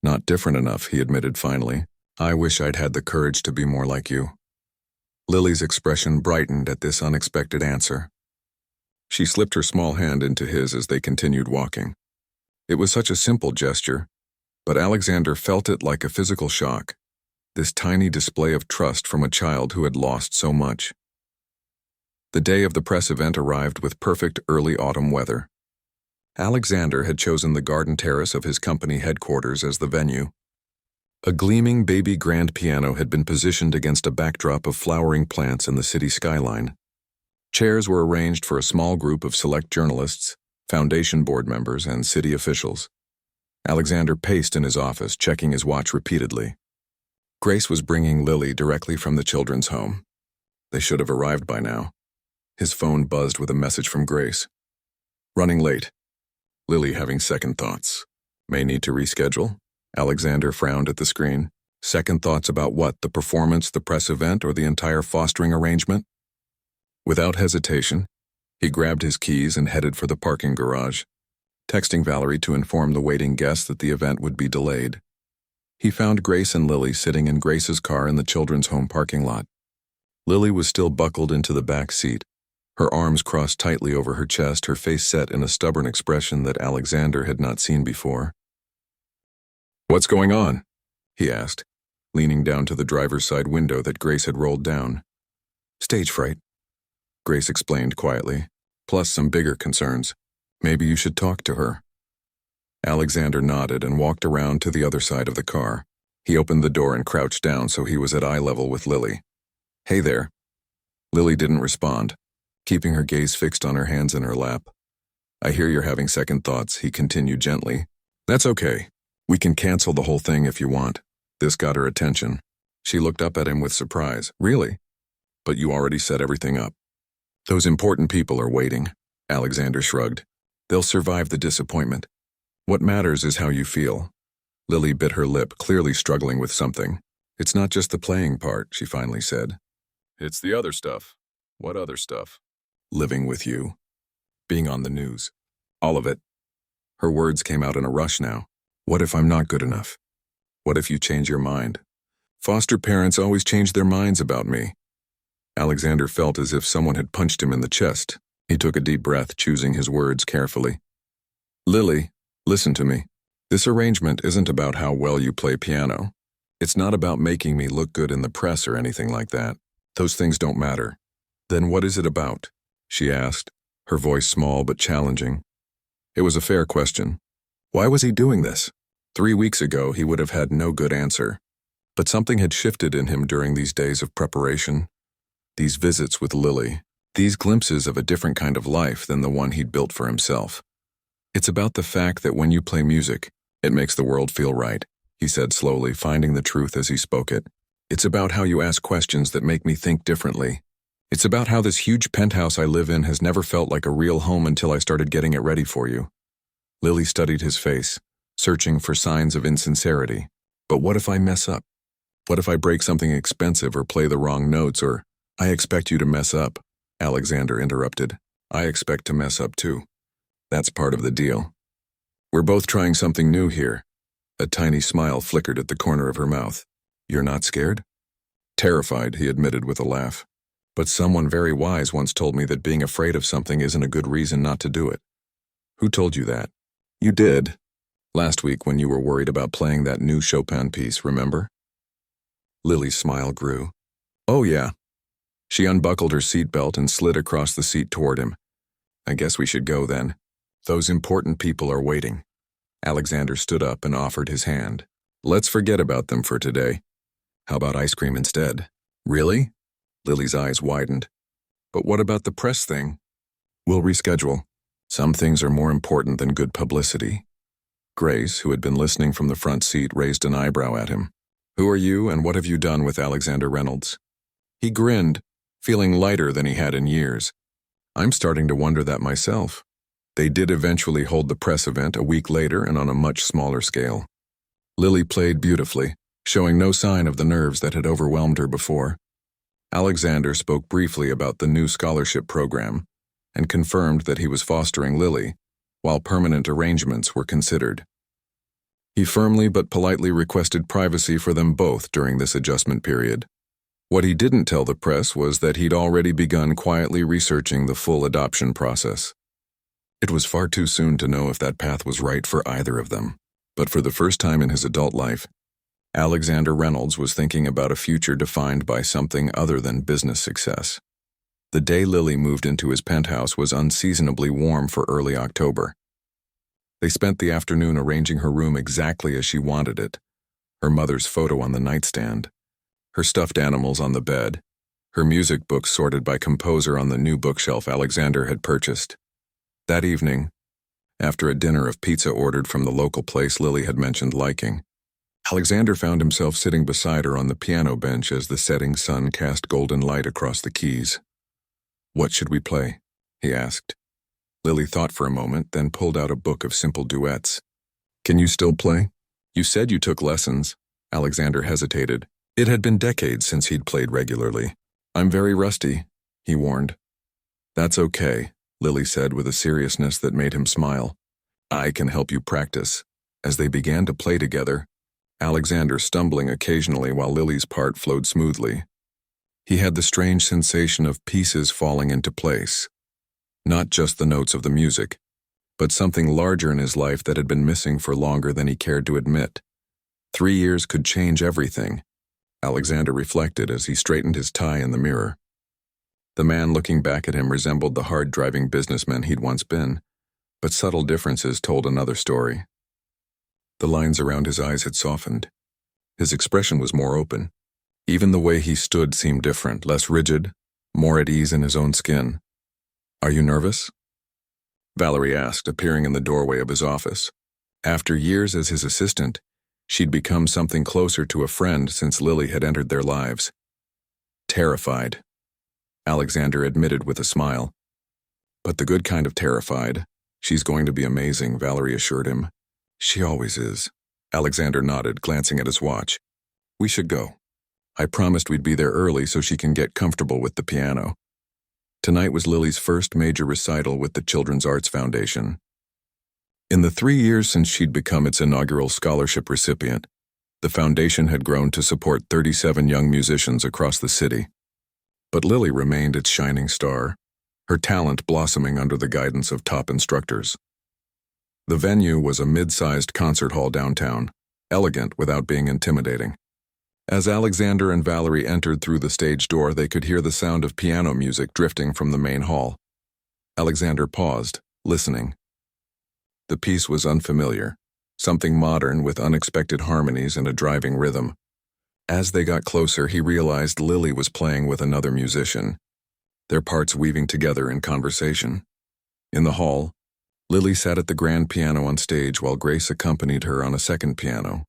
Speaker 1: Not different enough, he admitted finally. I wish I'd had the courage to be more like you. Lily's expression brightened at this unexpected answer. She slipped her small hand into his as they continued walking. It was such a simple gesture, but Alexander felt it like a physical shock, this tiny display of trust from a child who had lost so much. The day of the press event arrived with perfect early autumn weather. Alexander had chosen the garden terrace of his company headquarters as the venue. A gleaming baby grand piano had been positioned against a backdrop of flowering plants in the city skyline. Chairs were arranged for a small group of select journalists, foundation board members, and city officials. Alexander paced in his office, checking his watch repeatedly. Grace was bringing Lily directly from the children's home. They should have arrived by now. His phone buzzed with a message from Grace. Running late. Lily having second thoughts. May need to reschedule? Alexander frowned at the screen. Second thoughts about what, the performance, the press event, or the entire fostering arrangement? Without hesitation, he grabbed his keys and headed for the parking garage, texting Valerie to inform the waiting guests that the event would be delayed. He found Grace and Lily sitting in Grace's car in the children's home parking lot. Lily was still buckled into the back seat, her arms crossed tightly over her chest, her face set in a stubborn expression that Alexander had not seen before. "What's going on?" he asked, leaning down to the driver's side window that Grace had rolled down. "Stage fright," Grace explained quietly, "plus some bigger concerns. Maybe you should talk to her." Alexander nodded and walked around to the other side of the car. He opened the door and crouched down so he was at eye level with Lily. "Hey there." Lily didn't respond, keeping her gaze fixed on her hands in her lap. "I hear you're having second thoughts," he continued gently. "That's okay. We can cancel the whole thing if you want." This got her attention. She looked up at him with surprise. "Really? But you already set everything up." "Those important people are waiting," Alexander shrugged. "They'll survive the disappointment. What matters is how you feel." Lily bit her lip, clearly struggling with something. "It's not just the playing part," she finally said. "It's the other stuff." "What other stuff?" "Living with you. Being on the news. All of it." Her words came out in a rush now. "What if I'm not good enough? What if you change your mind? Foster parents always change their minds about me." Alexander felt as if someone had punched him in the chest. He took a deep breath, choosing his words carefully. "Lily, listen to me. This arrangement isn't about how well you play piano. It's not about making me look good in the press or anything like that. Those things don't matter." "Then what is it about?" she asked, her voice small but challenging. It was a fair question. Why was he doing this? 3 weeks ago, he would have had no good answer. But something had shifted in him during these days of preparation. These visits with Lily. These glimpses of a different kind of life than the one he'd built for himself. "It's about the fact that when you play music, it makes the world feel right," he said slowly, finding the truth as he spoke it. "It's about how you ask questions that make me think differently. It's about how this huge penthouse I live in has never felt like a real home until I started getting it ready for you." Lily studied his face, searching for signs of insincerity. "But what if I mess up? What if I break something expensive or play the wrong notes or—" "I expect you to mess up," Alexander interrupted. "I expect to mess up too. That's part of the deal. We're both trying something new here." A tiny smile flickered at the corner of her mouth. "You're not scared?" "Terrified," he admitted with a laugh. "But someone very wise once told me that being afraid of something isn't a good reason not to do it." "Who told you that?" "You did. Last week when you were worried about playing that new Chopin piece, remember?" Lily's smile grew. "Oh yeah." She unbuckled her seatbelt and slid across the seat toward him. "I guess we should go then. Those important people are waiting." Alexander stood up and offered his hand. "Let's forget about them for today. How about ice cream instead?" "Really?" Lily's eyes widened. "But what about the press thing?" "We'll reschedule. Some things are more important than good publicity." Grace, who had been listening from the front seat, raised an eyebrow at him. "Who are you and what have you done with Alexander Reynolds?" He grinned, feeling lighter than he had in years. "I'm starting to wonder that myself." They did eventually hold the press event a week later and on a much smaller scale. Lily played beautifully, showing no sign of the nerves that had overwhelmed her before. Alexander spoke briefly about the new scholarship program and confirmed that he was fostering Lily, while permanent arrangements were considered. He firmly but politely requested privacy for them both during this adjustment period. What he didn't tell the press was that he'd already begun quietly researching the full adoption process. It was far too soon to know if that path was right for either of them, but for the first time in his adult life, Alexander Reynolds was thinking about a future defined by something other than business success. The day Lily moved into his penthouse was unseasonably warm for early October. They spent the afternoon arranging her room exactly as she wanted it, her mother's photo on the nightstand, her stuffed animals on the bed, her music books sorted by composer on the new bookshelf Alexander had purchased. That evening, after a dinner of pizza ordered from the local place Lily had mentioned liking, Alexander found himself sitting beside her on the piano bench as the setting sun cast golden light across the keys. "What should we play?" he asked. Lily thought for a moment, then pulled out a book of simple duets. "Can you still play?" "You said you took lessons." Alexander hesitated. It had been decades since he'd played regularly. "I'm very rusty," he warned. "That's okay," Lily said with a seriousness that made him smile. "I can help you practice." As they began to play together, Alexander stumbling occasionally while Lily's part flowed smoothly. He had the strange sensation of pieces falling into place. Not just the notes of the music, but something larger in his life that had been missing for longer than he cared to admit. 3 years could change everything, Alexander reflected as he straightened his tie in the mirror. The man looking back at him resembled the hard-driving businessman he'd once been, but subtle differences told another story. The lines around his eyes had softened. His expression was more open. Even the way he stood seemed different, less rigid, more at ease in his own skin. "Are you nervous?" Valerie asked, appearing in the doorway of his office. After years as his assistant, she'd become something closer to a friend since Lily had entered their lives. "Terrified," Alexander admitted with a smile. "But the good kind of terrified. She's going to be amazing," Valerie assured him. "She always is." Alexander nodded, glancing at his watch. "We should go. I promised we'd be there early so she can get comfortable with the piano." Tonight was Lily's first major recital with the Children's Arts Foundation. In the 3 years since she'd become its inaugural scholarship recipient, the foundation had grown to support 37 young musicians across the city. But Lily remained its shining star, her talent blossoming under the guidance of top instructors. The venue was a mid-sized concert hall downtown, elegant without being intimidating. As Alexander and Valerie entered through the stage door, they could hear the sound of piano music drifting from the main hall. Alexander paused, listening. The piece was unfamiliar, something modern with unexpected harmonies and a driving rhythm. As they got closer, he realized Lily was playing with another musician, their parts weaving together in conversation. In the hall, Lily sat at the grand piano on stage while Grace accompanied her on a second piano.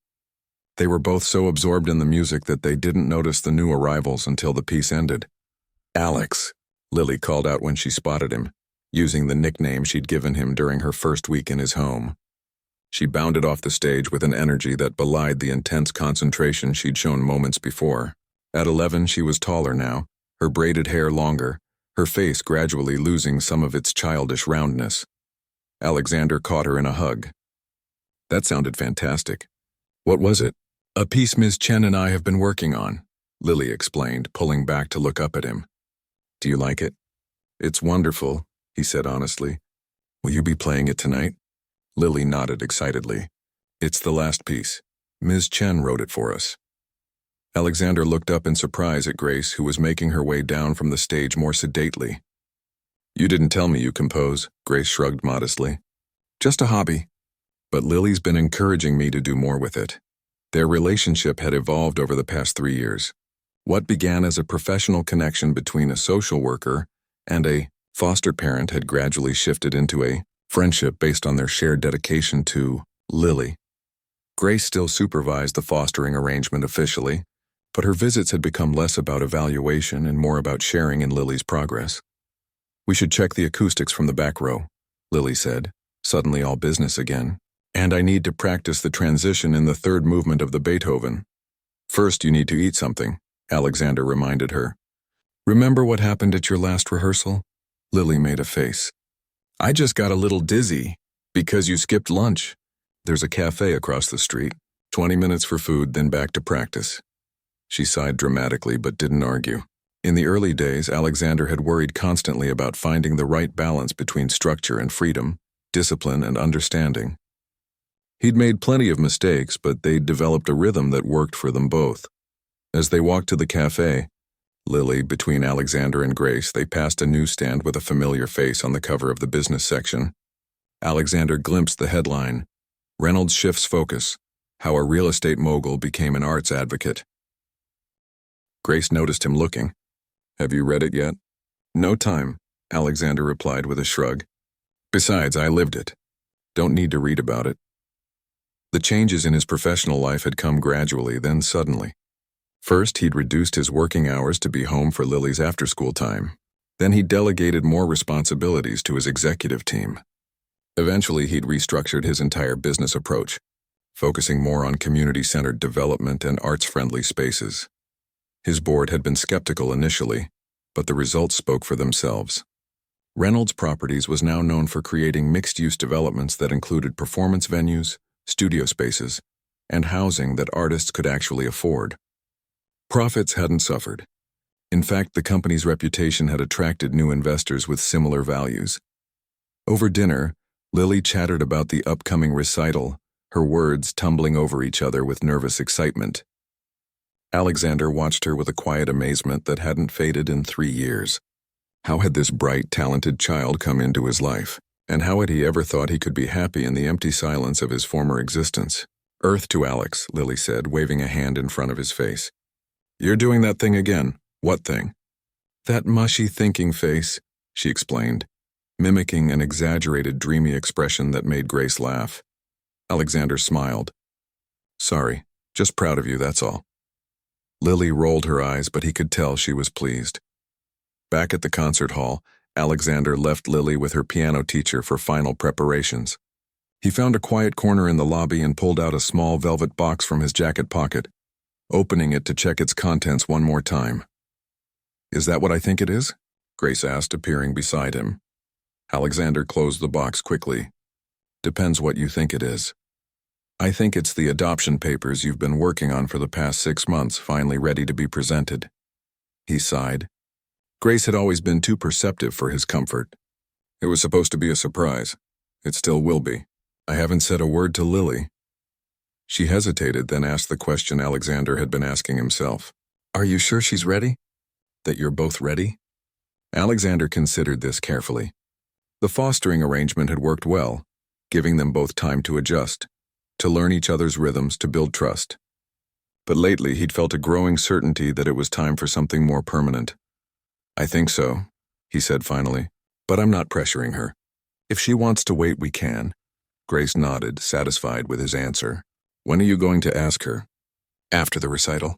Speaker 1: They were both so absorbed in the music that they didn't notice the new arrivals until the piece ended. "Alex," Lily called out when she spotted him, using the nickname she'd given him during her first week in his home. She bounded off the stage with an energy that belied the intense concentration she'd shown moments before. At 11, she was taller now, her braided hair longer, her face gradually losing some of its childish roundness. Alexander caught her in a hug. "That sounded fantastic. What was it?" "A piece Ms. Chen and I have been working on," Lily explained, pulling back to look up at him. "Do you like it?" "It's wonderful," he said honestly. "Will you be playing it tonight?" Lily nodded excitedly. "It's the last piece. Ms. Chen wrote it for us." Alexander looked up in surprise at Grace, who was making her way down from the stage more sedately. "You didn't tell me you compose," Grace shrugged modestly. "Just a hobby. But Lily's been encouraging me to do more with it." Their relationship had evolved over the past 3 years. What began as a professional connection between a social worker and a foster parent had gradually shifted into a friendship based on their shared dedication to Lily. Grace still supervised the fostering arrangement officially, but her visits had become less about evaluation and more about sharing in Lily's progress. "We should check the acoustics from the back row," Lily said, suddenly all business again. "And I need to practice the transition in the third movement of the Beethoven." "First, you need to eat something," Alexander reminded her. "Remember what happened at your last rehearsal?" Lily made a face. "I just got a little dizzy because you skipped lunch. There's a cafe across the street. 20 minutes for food, then back to practice." She sighed dramatically but didn't argue. In the early days, Alexander had worried constantly about finding the right balance between structure and freedom, discipline and understanding. He'd made plenty of mistakes, but they'd developed a rhythm that worked for them both. As they walked to the cafe, Lily, between Alexander and Grace, they passed a newsstand with a familiar face on the cover of the business section. Alexander glimpsed the headline, "Reynolds Shifts Focus, How a Real Estate Mogul Became an Arts Advocate." Grace noticed him looking. "Have you read it yet?" "No time," Alexander replied with a shrug. "Besides, I lived it. Don't need to read about it." The changes in his professional life had come gradually, then suddenly. First, he'd reduced his working hours to be home for Lily's after-school time. Then he delegated more responsibilities to his executive team. Eventually, he'd restructured his entire business approach, focusing more on community-centered development and arts-friendly spaces. His board had been skeptical initially, but the results spoke for themselves. Reynolds Properties was now known for creating mixed-use developments that included performance venues, studio spaces, and housing that artists could actually afford. Profits hadn't suffered. In fact, the company's reputation had attracted new investors with similar values. Over dinner, Lily chattered about the upcoming recital, her words tumbling over each other with nervous excitement. Alexander watched her with a quiet amazement that hadn't faded in 3 years. How had this bright, talented child come into his life? And how had he ever thought he could be happy in the empty silence of his former existence? "Earth to Alex," Lily said, waving a hand in front of his face. "You're doing that thing again." "What thing?" "That mushy thinking face," she explained, mimicking an exaggerated, dreamy expression that made Grace laugh. Alexander smiled. "Sorry, just proud of you, that's all." Lily rolled her eyes, but he could tell she was pleased. Back at the concert hall, Alexander left Lily with her piano teacher for final preparations. He found a quiet corner in the lobby and pulled out a small velvet box from his jacket pocket, opening it to check its contents one more time. "Is that what I think it is?" Grace asked, appearing beside him. Alexander closed the box quickly. "Depends what you think it is. I think it's the adoption papers you've been working on for the past 6 months, finally ready to be presented." He sighed. Grace had always been too perceptive for his comfort. "It was supposed to be a surprise. It still will be. I haven't said a word to Lily." She hesitated, then asked the question Alexander had been asking himself. "Are you sure she's ready? That you're both ready?" Alexander considered this carefully. The fostering arrangement had worked well, giving them both time to adjust, to learn each other's rhythms, to build trust. But lately he'd felt a growing certainty that it was time for something more permanent. "I think so," he said finally, "but I'm not pressuring her. If she wants to wait, we can." Grace nodded, satisfied with his answer. "When are you going to ask her?" "After the recital.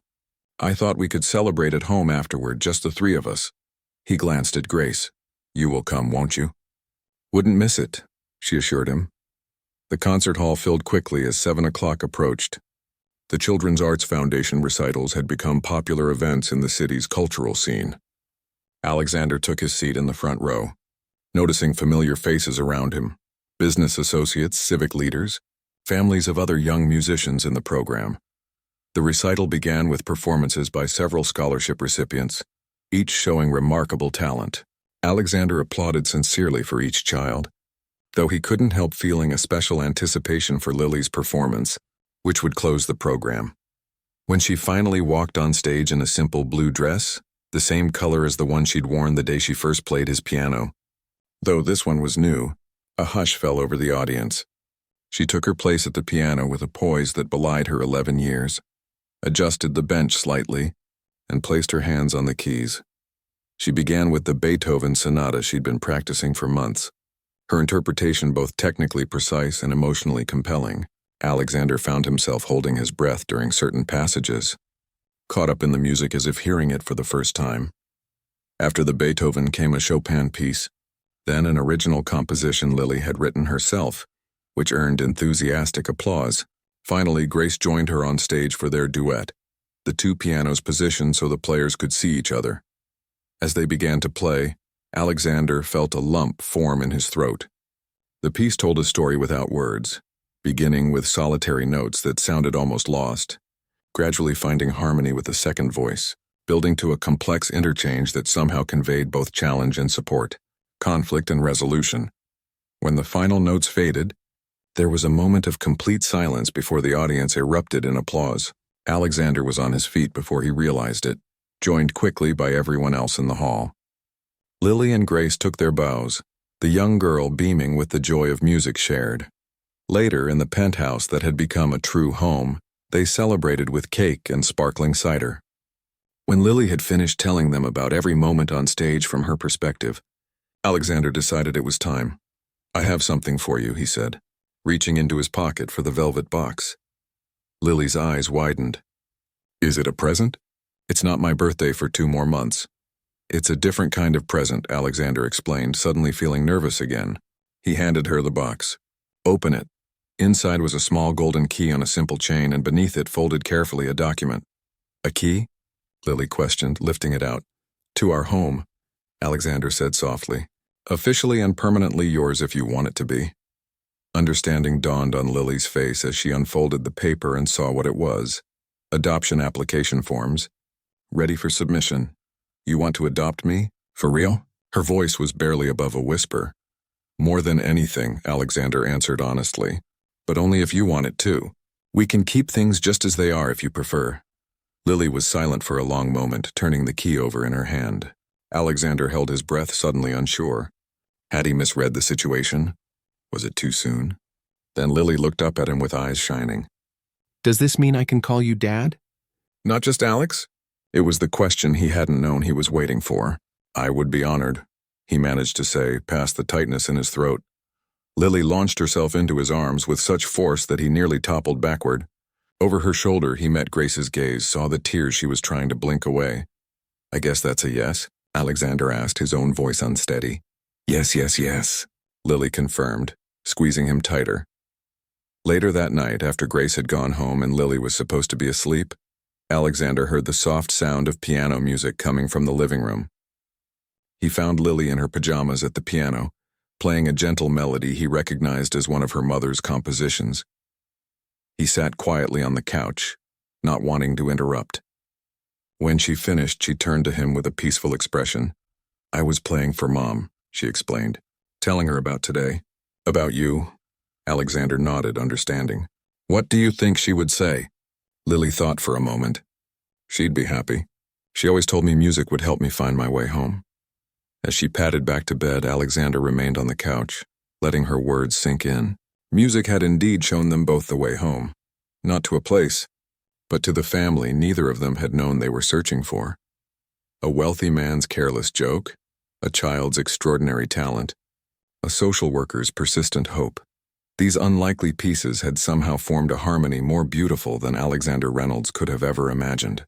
Speaker 1: I thought we could celebrate at home afterward, just the 3 of us." He glanced at Grace. "You will come, won't you?" "Wouldn't miss it," she assured him. The concert hall filled quickly as 7 o'clock approached. The Children's Arts Foundation recitals had become popular events in the city's cultural scene. Alexander took his seat in the front row, noticing familiar faces around him: business associates, civic leaders, families of other young musicians in the program. The recital began with performances by several scholarship recipients, each showing remarkable talent. Alexander applauded sincerely for each child, though he couldn't help feeling a special anticipation for Lily's performance, which would close the program. When she finally walked on stage in a simple blue dress, the same color as the one she'd worn the day she first played his piano, though this one was new, a hush fell over the audience. She took her place at the piano with a poise that belied her 11 years, adjusted the bench slightly, and placed her hands on the keys. She began with the Beethoven sonata she'd been practicing for months, her interpretation both technically precise and emotionally compelling. Alexander found himself holding his breath during certain passages, caught up in the music as if hearing it for the first time. After the Beethoven came a Chopin piece, then an original composition Lily had written herself, which earned enthusiastic applause. Finally, Grace joined her on stage for their duet, the 2 pianos positioned so the players could see each other. As they began to play, Alexander felt a lump form in his throat. The piece told a story without words, beginning with solitary notes that sounded almost lost, gradually finding harmony with the second voice, building to a complex interchange that somehow conveyed both challenge and support, conflict and resolution. When the final notes faded, there was a moment of complete silence before the audience erupted in applause. Alexander was on his feet before he realized it, joined quickly by everyone else in the hall. Lily and Grace took their bows, the young girl beaming with the joy of music shared. Later, in the penthouse that had become a true home, they celebrated with cake and sparkling cider. When Lily had finished telling them about every moment on stage from her perspective, Alexander decided it was time. "I have something for you," he said, reaching into his pocket for the velvet box. Lily's eyes widened. "Is it a present?" "It's not my birthday for 2 more months. It's a different kind of present," Alexander explained, suddenly feeling nervous again. He handed her the box. "Open it." Inside was a small golden key on a simple chain, and beneath it, folded carefully, a document. "A key?" Lily questioned, lifting it out. "To our home," Alexander said softly. "Officially and permanently yours if you want it to be." Understanding dawned on Lily's face as she unfolded the paper and saw what it was. Adoption application forms. Ready for submission. You want to adopt me? For real? Her voice was barely above a whisper. More than anything, Alexander answered honestly. But only if you want it too. We can keep things just as they are if you prefer. Lily was silent for a long moment, turning the key over in her hand. Alexander held his breath, suddenly unsure. Had he misread the situation? Was it too soon? Then Lily looked up at him with eyes shining.
Speaker 3: Does this mean I can call you Dad?
Speaker 1: Not just Alex? It was the question he hadn't known he was waiting for. I would be honored, he managed to say, past the tightness in his throat. Lily launched herself into his arms with such force that he nearly toppled backward. Over her shoulder, he met Grace's gaze, saw the tears she was trying to blink away. I guess that's a yes? Alexander asked, his own voice unsteady. Yes, yes, yes, Lily confirmed, squeezing him tighter. Later that night, after Grace had gone home and Lily was supposed to be asleep, Alexander heard the soft sound of piano music coming from the living room. He found Lily in her pajamas at the piano, playing a gentle melody he recognized as one of her mother's compositions. He sat quietly on the couch, not wanting to interrupt. When she finished, she turned to him with a peaceful expression. I was playing for Mom, she explained, telling her about today. About you. Alexander nodded, understanding. What do you think she would say? Lily thought for a moment. She'd be happy. She always told me music would help me find my way home. As she padded back to bed, Alexander remained on the couch, letting her words sink in. Music had indeed shown them both the way home. Not to a place, but to the family neither of them had known they were searching for. A wealthy man's careless joke, a child's extraordinary talent, a social worker's persistent hope. These unlikely pieces had somehow formed a harmony more beautiful than Alexander Reynolds could have ever imagined.